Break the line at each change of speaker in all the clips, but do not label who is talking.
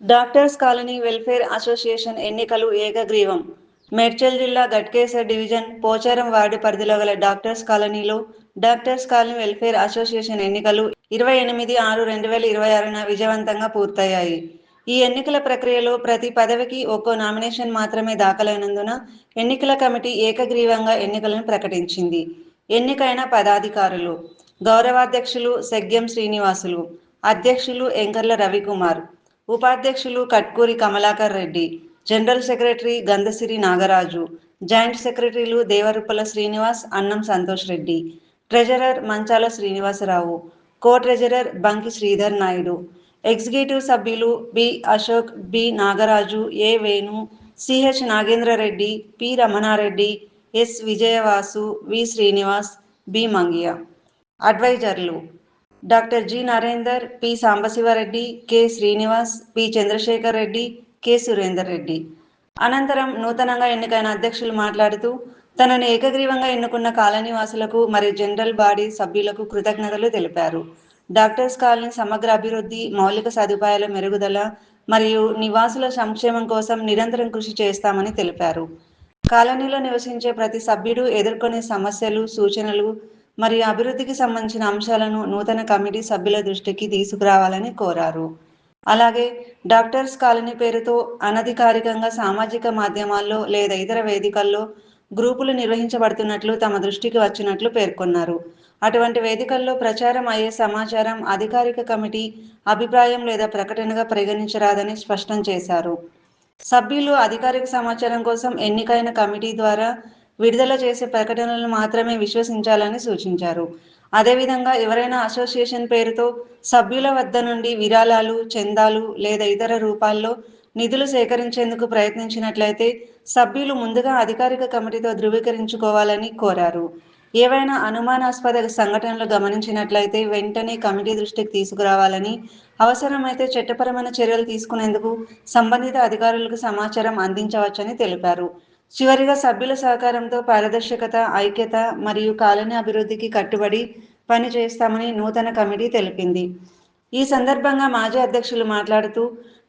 Doctors colony welfare association ఎన్నికలు ఏకగ్రీవం. మేడ్చల్ జిల్లా గట్కేసర్ డివిజన్ పోచారం వార్డు పరిధిలో గల డాక్టర్స్ కాలనీలో డాక్టర్స్ కాలనీ వెల్ఫేర్ అసోసియేషన్ ఎన్నికలు 28/6/2026న విజయవంతంగా పూర్తయ్యాయి. ఈ ఎన్నికల ప్రక్రియలో ప్రతి పదవికి ఒక్కో నామినేషన్ మాత్రమే దాఖలైనందున ఎన్నికల కమిటీ ఏకగ్రీవంగా ఎన్నికలను ప్రకటించింది. ఎన్నికైన పదాధికారులు: గౌరవాధ్యక్షులు సెగ్యం శ్రీనివాసులు, అధ్యక్షులు ఎంకర్ల రవికుమార్, ఉపాధ్యక్షులు Katkuri Kamalakar Reddy, general secretary Gandhasiri Nagaraju, joint సెక్రటరీలు Devaruppala Srinivas, Annam Santosh Reddy, treasurer Manchala Srinivasarao, co treasurer Banki Sridhar Naidu, executive సభ్యులు B Ashok, B Nagaraju, A Venu, CH Nagendrareddy, P Ramanareddy, S Vijayavasu, V Srinivas, B Mangiya. అడ్వైజర్లు: doctor G Narender, P Sambasivareddy, K Srinivas, P Chandrashekar Reddy, K Surender Reddy. అనంతరం నూతనంగా ఎన్నికైన అధ్యక్షులు మాట్లాడుతూ తనను ఏకగ్రీవంగా ఎన్నుకున్న కాలనీవాసులకు మరియు జనరల్ బాడీ సభ్యులకు కృతజ్ఞతలు తెలిపారు. డాక్టర్స్ కాలనీ సమగ్ర అభివృద్ధి, మౌలిక సదుపాయాల మెరుగుదల మరియు నివాసుల సంక్షేమం కోసం నిరంతరం కృషి చేస్తామని తెలిపారు. కాలనీలో నివసించే ప్రతి సభ్యుడు ఎదుర్కొనే సమస్యలు, సూచనలు మరియు అభివృద్ధికి సంబంధించిన అంశాలను నూతన కమిటీ సభ్యుల దృష్టికి తీసుకురావాలని కోరారు. అలాగే డాక్టర్స్ కాలనీ పేరుతో అనధికారికంగా సామాజిక మాధ్యమాల్లో లేదా ఇతర వేదికల్లో గ్రూపులు నిర్వహించబడుతున్నట్లు తమ దృష్టికి వచ్చినట్లు పేర్కొన్నారు. అటువంటి వేదికల్లో ప్రచారం అయ్యే సమాచారం అధికారిక కమిటీ అభిప్రాయం లేదా ప్రకటనగా పరిగణించరాదని స్పష్టం చేశారు. సభ్యులు అధికారిక సమాచారం కోసం ఎన్నికైన కమిటీ ద్వారా విడుదల చేసే ప్రకటనలను మాత్రమే విశ్వసించాలని సూచించారు. అదేవిధంగా ఎవరైనా అసోసియేషన్ పేరుతో సభ్యుల వద్ద నుండి విరాళాలు, చందాలు లేదా ఇతర రూపాల్లో నిధులు సేకరించేందుకు ప్రయత్నించినట్లయితే సభ్యులు ముందుగా అధికారిక కమిటీతో ధృవీకరించుకోవాలని కోరారు. ఏవైనా అనుమానాస్పద సంఘటనలు గమనించినట్లయితే వెంటనే కమిటీ దృష్టికి తీసుకురావాలని, అవసరమైతే చట్టపరమైన చర్యలు తీసుకునేందుకు సంబంధిత అధికారులకు సమాచారం అందించవచ్చని తెలిపారు. చివరిగా సభ్యుల సహకారంతో పారదర్శకత, ఐక్యత మరియు కాలనీ అభివృద్ధికి కట్టుబడి పనిచేస్తామని నూతన కమిటీ తెలిపింది. ఈ సందర్భంగా మాజీ అధ్యక్షులు మాట్లాడుతూ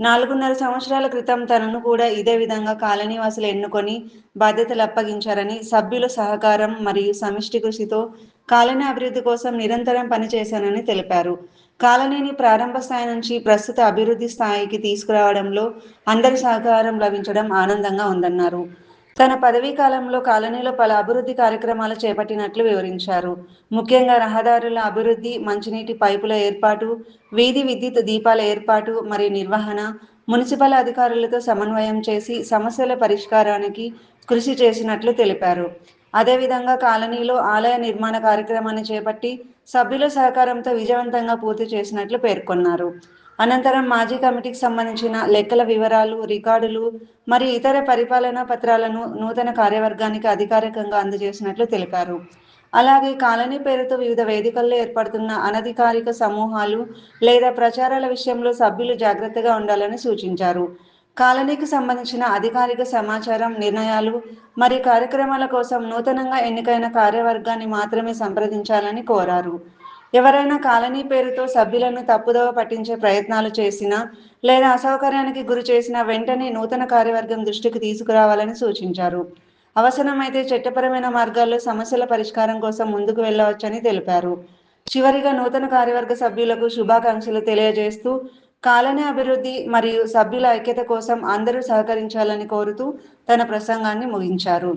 4.5 సంవత్సరాల క్రితం తనను కూడా ఇదే విధంగా కాలనీవాసులు ఎన్నుకొని బాధ్యతలు అప్పగించారని, సభ్యుల సహకారం మరియు సమిష్టి కృషితో కాలనీ అభివృద్ధి కోసం నిరంతరం పనిచేశానని తెలిపారు. కాలనీని ప్రారంభ స్థాయి నుంచి ప్రస్తుత అభివృద్ధి స్థాయికి తీసుకురావడంలో అందరి సహకారం లభించడం ఆనందంగా ఉందన్నారు. తన పదవీ కాలంలో కాలనీలో పలు అభివృద్ధి కార్యక్రమాలు చేపట్టినట్లు వివరించారు. ముఖ్యంగా రహదారుల అభివృద్ధి, మంచినీటి పైపుల ఏర్పాటు, వీధి విద్యుత్ దీపాల ఏర్పాటు మరియు నిర్వహణ, మున్సిపల్ అధికారులతో సమన్వయం చేసి సమస్యల పరిష్కారానికి కృషి చేసినట్లు తెలిపారు. అదేవిధంగా కాలనీలో ఆలయ నిర్మాణ కార్యక్రమాన్ని చేపట్టి సభ్యుల సహకారంతో విజయవంతంగా పూర్తి చేసినట్లు పేర్కొన్నారు. అనంతరం మాజీ కమిటీకి సంబంధించిన లెక్కల వివరాలు, రికార్డులు మరియు ఇతర పరిపాలనా పత్రాలను నూతన కార్యవర్గానికి అధికారికంగా అందజేసినట్లు తెలిపారు. అలాగే కాలనీ పేరుతో వివిధ వేదికల్లో ఏర్పడుతున్న అనధికారిక సమూహాలు లేదా ప్రచారాల విషయంలో సభ్యులు జాగ్రత్తగా ఉండాలని సూచించారు. కాలనీకి సంబంధించిన అధికారిక సమాచారం, నిర్ణయాలు మరియు కార్యక్రమాల కోసం నూతనంగా ఎన్నికైన కార్యవర్గాన్ని మాత్రమే సంప్రదించాలని కోరారు. ఎవరైనా కాలనీ పేరుతో సభ్యులను తప్పుదోవ పట్టించే ప్రయత్నాలు చేసినా లేదా అసౌకర్యానికి గురి చేసినా వెంటనే నూతన కార్యవర్గం దృష్టికి తీసుకురావాలని సూచించారు. అవసరమైతే చట్టపరమైన మార్గాల్లో సమస్యల పరిష్కారం కోసం ముందుకు వెళ్ళవచ్చని తెలిపారు. చివరిగా నూతన కార్యవర్గ సభ్యులకు శుభాకాంక్షలు తెలియజేస్తూ కాలనీ అభివృద్ధి మరియు సభ్యుల ఐక్యత కోసం అందరూ సహకరించాలని కోరుతూ తన ప్రసంగాన్ని ముగించారు.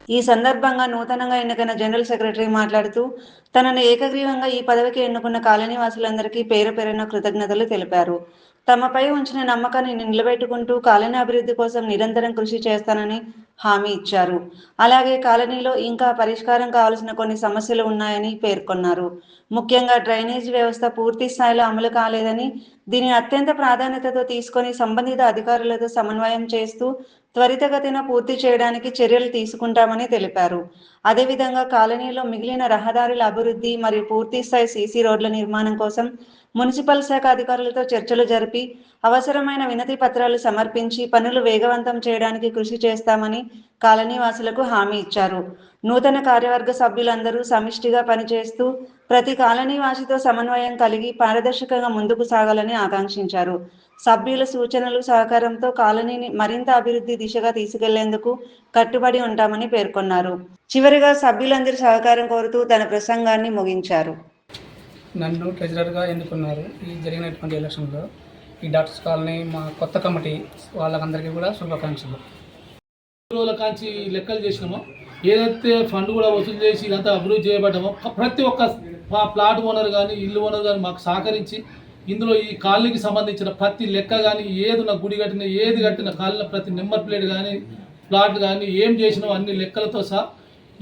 ఈ సందర్భంగా నూతనంగా ఎన్నికైన జనరల్ సెక్రటరీ మాట్లాడుతూ తనను ఏకగ్రీవంగా ఈ పదవికి ఎన్నుకున్న కాలనీ వాసులందరికీ పేరు పేరున కృతజ్ఞతలు తెలిపారు. తమపై ఉంచిన నమ్మకాన్ని నిలబెట్టుకుంటూ కాలనీ అభివృద్ధి కోసం నిరంతరం కృషి చేస్తానని హామీ ఇచ్చారు. అలాగే కాలనీలో ఇంకా పరిష్కారం కావాల్సిన కొన్ని సమస్యలు ఉన్నాయని పేర్కొన్నారు. ముఖ్యంగా డ్రైనేజ్ వ్యవస్థ పూర్తి స్థాయిలో అమలు కాలేదని, దీనిని అత్యంత ప్రాధాన్యతతో తీసుకొని సంబంధిత అధికారులతో సమన్వయం చేస్తూ త్వరితగతిన పూర్తి చేయడానికి చర్యలు తీసుకుంటామని తెలిపారు. అదేవిధంగా కాలనీలో మిగిలిన రహదారుల అభివృద్ధి మరియు పూర్తిస్థాయి సీసీ రోడ్ల నిర్మాణం కోసం మున్సిపల్ శాఖ అధికారులతో చర్చలు జరిపి అవసరమైన వినతి పత్రాలు సమర్పించి పనులు వేగవంతం చేయడానికి కృషి చేస్తామని కాలనీ వాసులకు హామీ ఇచ్చారు. నూతన కార్యవర్గ సభ్యులందరూ సమిష్టిగా పనిచేస్తూ ప్రతి కాలనీ వాసితో సమన్వయం కలిగి పారదర్శకంగా ముందుకు సాగాలని ఆకాంక్షించారు. సభ్యుల సూచనలు సహకారంతో కాలనీని మరింత అభివృద్ధి దిశగా తీసుకెళ్లేందుకు కట్టుబడి ఉంటామని పేర్కొన్నారు. చివరిగా సభ్యులందరి సహకారం కోరుతూ తన ప్రసంగాన్ని ముగించారు.
నన్ను ట్రెజరర్గా ఎన్నుకున్నారు. ఈ జరిగినటువంటి ఎలక్షన్లో ఈ డాక్టర్స్ కాలనీ మా కొత్త కమిటీ వాళ్ళకందరికీ కూడా శుభాకాంక్షలు.
రోజుల కాంచి లెక్కలు చేసినామో, ఏదైతే ఫండ్ కూడా వసూలు చేసి ఇదంతా అభివృద్ధి చేయబడ్డామో ప్రతి ఒక్క ప్లాట్ ఓనర్ కానీ ఇల్లు ఓనర్ కానీ మాకు సహకరించి ఇందులో ఈ కాలనీకి సంబంధించిన ప్రతి లెక్క కానీ ఏది నా గుడి కట్టిన ఏది కట్టిన కాలనీ ప్రతి నెంబర్ ప్లేట్ కానీ ప్లాట్ కానీ ఏం చేసినామో అన్ని లెక్కలతో సహా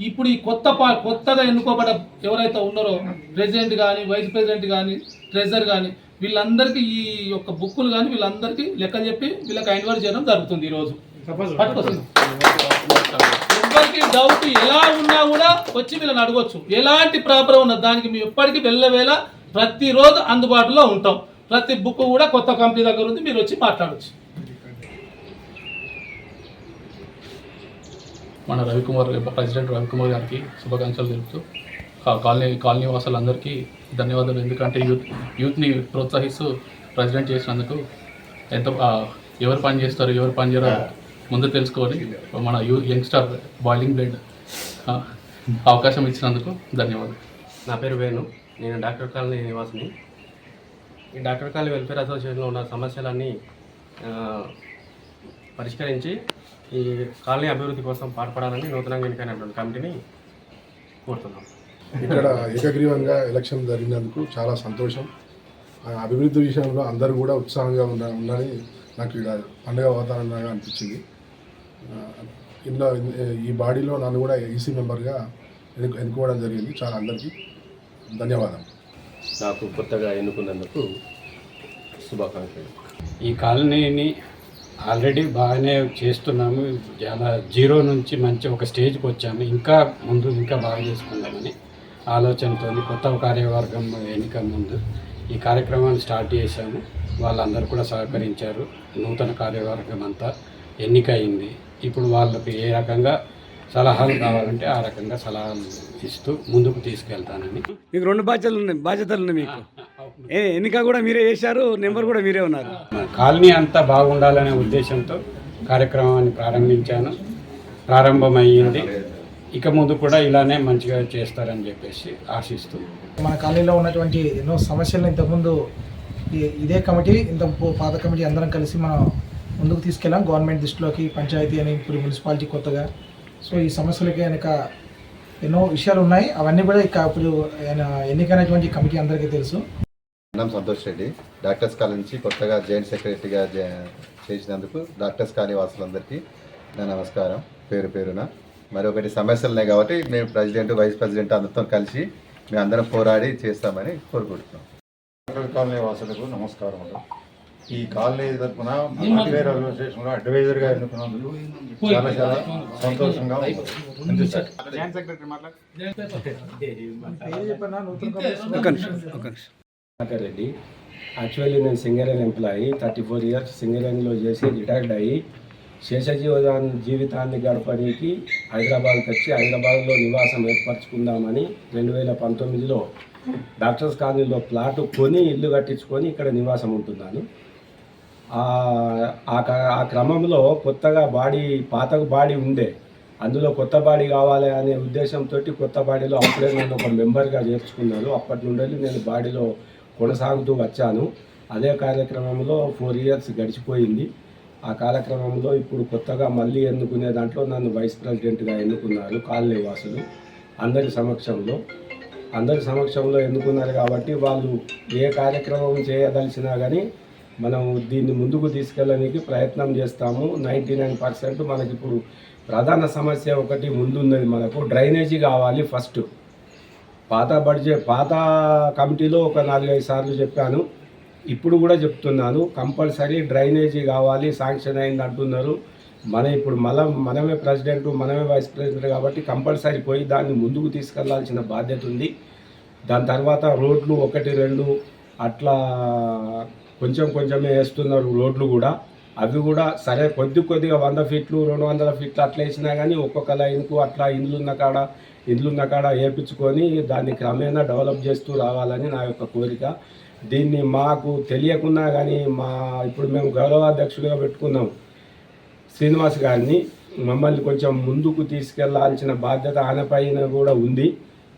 ఇప్పుడు ఈ కొత్తగా ఎన్నుకోబడ్డ ఎవరైతే ఉన్నారో ప్రెసిడెంట్ కానీ వైస్ ప్రెసిడెంట్ కానీ ట్రెజరర్ కానీ వీళ్ళందరికీ ఈ యొక్క బుక్కులు కానీ వీళ్ళందరికీ లెక్క చెప్పి వీళ్ళకి హ్యాండ్ఓవర్ చేయడం జరుగుతుంది. ఈరోజు పట్టుకొస్తుంది. ఎవరికి డౌట్ ఎలా ఉన్నా కూడా వచ్చి వీళ్ళని అడగొచ్చు. ఎలాంటి ప్రాబ్లం ఉన్నది దానికి మేము ఎప్పటికీ వెళ్ళవేళ ప్రతిరోజు అందుబాటులో ఉంటాం. ప్రతి బుక్ కూడా కొత్త కంపెనీ దగ్గర ఉంది, మీరు వచ్చి మాట్లాడవచ్చు.
మన ప్రెసిడెంట్ రవికుమార్ గారికి శుభాకాంక్షలు తెలుపుతూ కాలనీ వాసులందరికీ ధన్యవాదాలు. ఎందుకంటే యూత్ని ప్రోత్సహిస్తూ ప్రెసిడెంట్ చేసినందుకు ఎంతో ఎవరు పని చేస్తారు ఎవరు పని చేయరో ముందు తెలుసుకొని మన యంగ్స్టర్ బాయిలింగ్ బ్లడ్ అవకాశం ఇచ్చినందుకు ధన్యవాదాలు.
నా పేరు వేణు, నేను డాక్టర్ కాలనీ నివాసిని. ఈ డాక్టర్ కాలనీ వెల్ఫేర్ అసోసియేషన్లో ఉన్న సమస్యలన్నీ పరిష్కరించి ఈ కాలనీ అభివృద్ధి కోసం పాటుపడాలని నూతనంగా ఎన్నికైనటువంటి కమిటీని కోరుతున్నాం.
ఇక్కడ ఏకగ్రీవంగా ఎలక్షన్ జరిగినందుకు చాలా సంతోషం. అభివృద్ధి విషయంలో అందరూ కూడా ఉత్సాహంగా ఉండాలని నాకు ఇక్కడ పండుగ వాతావరణంగా అనిపించింది. ఇందులో ఈ బాడీలో నన్ను కూడా ఈసీ మెంబర్గా ఎన్నుకోవడం జరిగింది. చాలా అందరికీ ధన్యవాదాలు.
నాకు కొత్తగా ఎన్నుకున్నందుకు శుభాకాంక్షలు.
ఈ కాలనీని ఆల్రెడీ బాగానే చేస్తున్నాము. చాలా జీరో నుంచి మంచి ఒక స్టేజ్కి వచ్చాము. ఇంకా బాగా చేసుకుందామని ఆలోచనతో కొత్త కార్యవర్గం ఎన్నిక ముందు ఈ కార్యక్రమాన్ని స్టార్ట్ చేశాము. వాళ్ళందరూ కూడా సహకరించారు. నూతన కార్యవర్గం అంతా ఎన్నికయింది. ఇప్పుడు వాళ్ళకి ఏ రకంగా సలహాలు కావాలంటే ఆ రకంగా సలహాలు ఇస్తూ ముందుకు తీసుకెళ్తానని.
మీకు 2 బాధ్యతలు ఉన్నాయి మీకు. ఎన్నిక కూడా మీరే చేశారు, నెంబర్ కూడా మీరే ఉన్నారు.
కాలనీ అంతా బాగుండాలనే ఉద్దేశంతో కార్యక్రమాన్ని ప్రారంభమయ్యింది. ఇక ముందు కూడా ఇలానే మంచిగా చేస్తారని చెప్పేసి ఆశిస్తూ
మన కాలనీలో ఉన్నటువంటి ఎన్నో సమస్యలను ఇంతకుముందు ఇదే కమిటీ పాత కమిటీ అందరం కలిసి మనం ముందుకు తీసుకెళ్ళాం. గవర్నమెంట్ దృష్టిలోకి పంచాయతీ అని ఇప్పుడు మున్సిపాలిటీ కొత్తగా. సో ఈ సమస్యలకి వెనక ఎన్నో విషయాలు ఉన్నాయి. అవన్నీ కూడా ఇప్పుడు ఎన్నికైనటువంటి కమిటీ అందరికీ తెలుసు.
సంతోష్ రెడ్డి, డాక్టర్స్ కాలనీ నుంచి కొత్తగా జాయింట్ సెక్రటరీగా చేసినందుకు డాక్టర్స్ కాలనీ వాసులందరికీ నా నమస్కారం పేరున. మరొకటి సమస్యలు ఉన్నాయి కాబట్టి మేము ప్రెసిడెంట్ వైస్ ప్రెసిడెంట్ అందరితో కలిసి మేము అందరం పోరాడి చేస్తామని కోరుకుంటున్నాం.
డాక్టర్ కాలనీ వాసులకు నమస్కారములు. ఈ కాలనీ తరఫున వెల్ఫేర్ అసోసియేషన్లో అడ్వైజర్గా ఎన్నుకున్నందుకు చాలా సంతోషంగా
రెడ్డి. యాక్చువల్లీ నేను సింగరేణి ఎంప్లాయీ, 34 ఇయర్స్ సింగరేణిలో చేసి రిటైర్డ్ అయ్యి జీవితాన్ని గడపడానికి హైదరాబాద్కి వచ్చి హైదరాబాద్లో నివాసం ఏర్పరచుకుందామని 2019లో డాక్టర్స్ కాలనీలో ప్లాట్ కొని ఇల్లు కట్టించుకొని ఇక్కడ నివాసం ఉంటున్నాను. ఆ క్రమంలో కొత్తగా పాత బాడీ ఉండే, అందులో కొత్త బాడీ కావాలి అనే ఉద్దేశంతో కొత్త బాడీలో అప్పుడే నన్ను ఒక మెంబర్గా చేర్చుకున్నారు. అప్పటి నుండి నేను బాడీలో కొనసాగుతూ వచ్చాను. అదే కార్యక్రమంలో 4 ఇయర్స్ గడిచిపోయింది. ఆ కాలక్రమంలో ఇప్పుడు కొత్తగా మళ్ళీ ఎన్నుకునే దాంట్లో నన్ను వైస్ ప్రెసిడెంట్గా ఎన్నుకున్నారు కాలనీ వాసులు. అందరి సమక్షంలో ఎన్నుకున్నారు కాబట్టి వాళ్ళు ఏ కార్యక్రమం చేయదలిచినా కానీ మనం దీన్ని ముందుకు తీసుకెళ్ళడానికి ప్రయత్నం చేస్తాము. 99% మనకి ఇప్పుడు ప్రధాన సమస్య ఒకటి ముందున్నది, మనకు డ్రైనేజీ కావాలి. ఫస్ట్ పాత కమిటీలో ఒక 4-5 సార్లు చెప్పాను, ఇప్పుడు కూడా చెప్తున్నాను, కంపల్సరీ డ్రైనేజీ కావాలి, శాంక్షన్ అయింది అంటున్నారు. ఇప్పుడు మనమే ప్రెసిడెంట్ మనమే వైస్ ప్రెసిడెంట్ కాబట్టి కంపల్సరీ పోయి దాన్ని ముందుకు తీసుకెళ్లాల్సిన బాధ్యత ఉంది. దాని తర్వాత రోడ్లు 1-2 అట్లా కొంచెమే వేస్తున్నారు రోడ్లు కూడా. అవి కూడా సరే కొద్దిగా 100 ఫీట్లు 200 ఫీట్లు అట్లా వేసినా కానీ ఒక్కొక్క లైన్కు అట్లా ఇండ్లున్న కాడ వేయించుకొని దాన్ని క్రమేణా డెవలప్ చేస్తూ రావాలని నా యొక్క కోరిక. దీన్ని మాకు తెలియకున్నా కానీ ఇప్పుడు మేము గౌరవాధ్యక్షుడిగా పెట్టుకున్నాం శ్రీనివాస్ గారిని, మమ్మల్ని కొంచెం ముందుకు తీసుకెళ్లాల్సిన బాధ్యత ఆయన పైన కూడా ఉంది.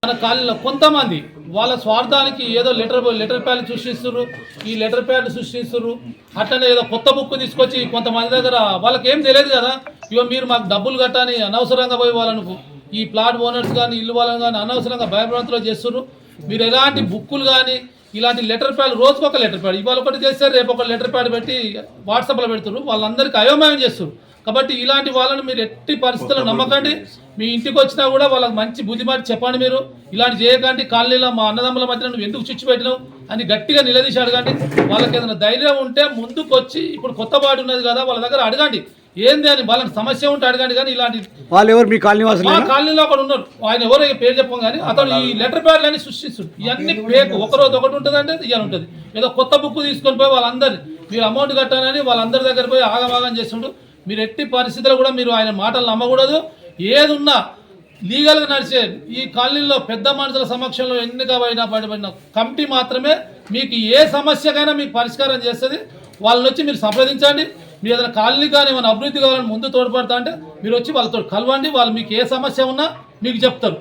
మన కాలంలో కొంతమంది వాళ్ళ స్వార్థానికి ఏదో లెటర్ ప్యాడ్ సృష్టిస్తున్నారు, ఈ లెటర్ ప్యాడ్ సృష్టిస్తున్నారు. అట్లనే ఏదో కొత్త బుక్ తీసుకొచ్చి కొంతమంది దగ్గర వాళ్ళకి ఏం తెలియదు కదా, ఇవో మీరు మాకు డబ్బులు కట్టని అనవసరంగా పోయి వాళ్ళను ఈ ప్లాట్ ఓనర్స్ కానీ ఇల్లు వాళ్ళని కానీ అనవసరంగా భయభ్రాంతులు చేస్తున్నారు. మీరు ఎలాంటి బుక్కులు కానీ ఇలాంటి లెటర్ ప్యాడ్ రోజుకు ఒక లెటర్ ప్యాడ్ ఇవాళ ఒకటి చేస్తారు, రేపు ఒక లెటర్ ప్యాడ్ పెట్టి వాట్సాప్లో పెడుతున్నారు, వాళ్ళందరికీ అయోమయం చేస్తారు. కాబట్టి ఇలాంటి వాళ్ళని మీరు ఎట్టి పరిస్థితుల్లో నమ్మకండి. మీ ఇంటికి వచ్చినా కూడా వాళ్ళకి మంచి బుద్ధిమాటి చెప్పండి. మీరు ఇలాంటి చేయకండి. కాలనీలో మా అన్నదమ్ముల మధ్య నువ్వు ఎందుకు చిచ్చు పెట్టినావు అని గట్టిగా నిలదీసి అడగండి. వాళ్ళకి ఏదైనా ధైర్యం ఉంటే ముందుకు వచ్చి ఇప్పుడు కొత్త బాడీ ఉన్నది కదా వాళ్ళ దగ్గర అడగండి, ఏంది అని వాళ్ళకి సమస్య ఉంటే అడగండి. కానీ ఇలాంటి
వాళ్ళు ఎవరు మీ కాలనీ వాసులు?
మా కాలనీలో ఒకడు ఉన్నారు, ఆయన ఎవరో పేరు చెప్పం కానీ అతను ఈ లెటర్ ప్యాడ్లని సృష్టిస్తుంది. ఇవన్నీ ఫేక్. ఒకరోజు ఒకటి ఉంటుంది అంటే ఇవాళ ఉంటుంది. ఏదో కొత్త బుక్ తీసుకొని పోయి వాళ్ళందరినీ మీరు అమౌంట్ కట్టాలని వాళ్ళందరి దగ్గర పోయి ఆగమాగం చేస్తుండ్రు. మీరు ఎట్టి పరిస్థితుల్లో కూడా మీరు ఆయన మాటలు నమ్మకూడదు. ఏదున్నా లీగల్గా నడిచే ఈ కాలనీలో పెద్ద మనుషుల సమక్షంలో ఎన్నికైనా పడిన కమిటీ మాత్రమే మీకు ఏ సమస్యకైనా మీకు పరిష్కారం చేస్తుంది. వాళ్ళని వచ్చి మీరు సంప్రదించండి. మీరు ఏదైనా కాలనీ కానీ ఏమైనా అభివృద్ధి కావాలని ముందు తోడ్పడతా అంటే మీరు వచ్చి వాళ్ళతో కలవండి. వాళ్ళు మీకు ఏ సమస్య ఉన్నా మీకు చెప్తారు.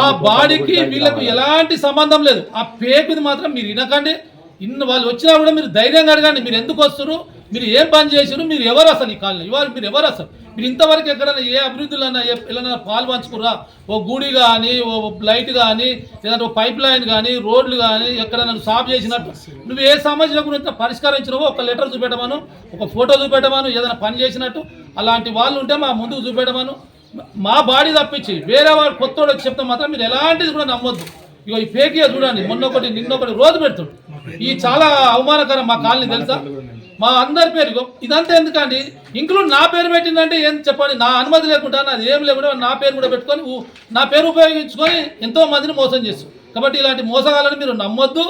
ఆ బాడీకి వీళ్ళకు ఎలాంటి సంబంధం లేదు. ఆ పేకుది మాత్రం మీరు వినకండి. వాళ్ళు వచ్చినా కూడా మీరు ధైర్యంగా అడగండి, మీరు ఎందుకు వస్తారు, మీరు ఏం పని చేసారు, మీరు ఎవరు అసలు ఈ కాలనీ ఇవాళ మీరు ఎవరు అసలు, మీరు ఇంతవరకు ఎక్కడైనా ఏ అభివృద్ధులన్నా ఎలా పాలు పంచుకురా, ఓ గుడి కానీ ఓ లైట్ కానీ లేదంటే ఓ పైప్ లైన్ కానీ రోడ్లు కానీ ఎక్కడైనా సాఫ్ చేసినట్టు నువ్వు ఏ సమస్య గురించి పరిష్కరించినవో ఒక లెటర్ చూపెట్టమను, ఒక ఫోటో చూపెట్టమను, ఏదైనా పని చేసినట్టు అలాంటి వాళ్ళు ఉంటే మా ముందుకు చూపెట్టమను. మా బాడీ తప్పించి వేరే వాడు కొత్తోడు వచ్చి చెప్తే మాత్రం మీరు ఎలాంటిది కూడా నమ్మొద్దు. ఇక ఈ ఫేకియా చూడండి, మొన్నొకటి నిన్నొకటి రోజు పెడుతుంది. ఈ చాలా అవమానకరం. మా కాలనీ తెలుసా, మా అందరి పేరు ఇదంతా ఎందుకండి, ఇంక్లూడ్ నా పేరు పెట్టిందంటే ఏం చెప్పండి. నా అనుమతి లేకుండా నాది ఏం లేకుండా నా పేరు కూడా పెట్టుకొని నా పేరు ఉపయోగించుకొని ఎంతో మందిని మోసం చేస్తారు. కాబట్టి ఇలాంటి మోసగాళ్ళని మీరు నమ్మొద్దు.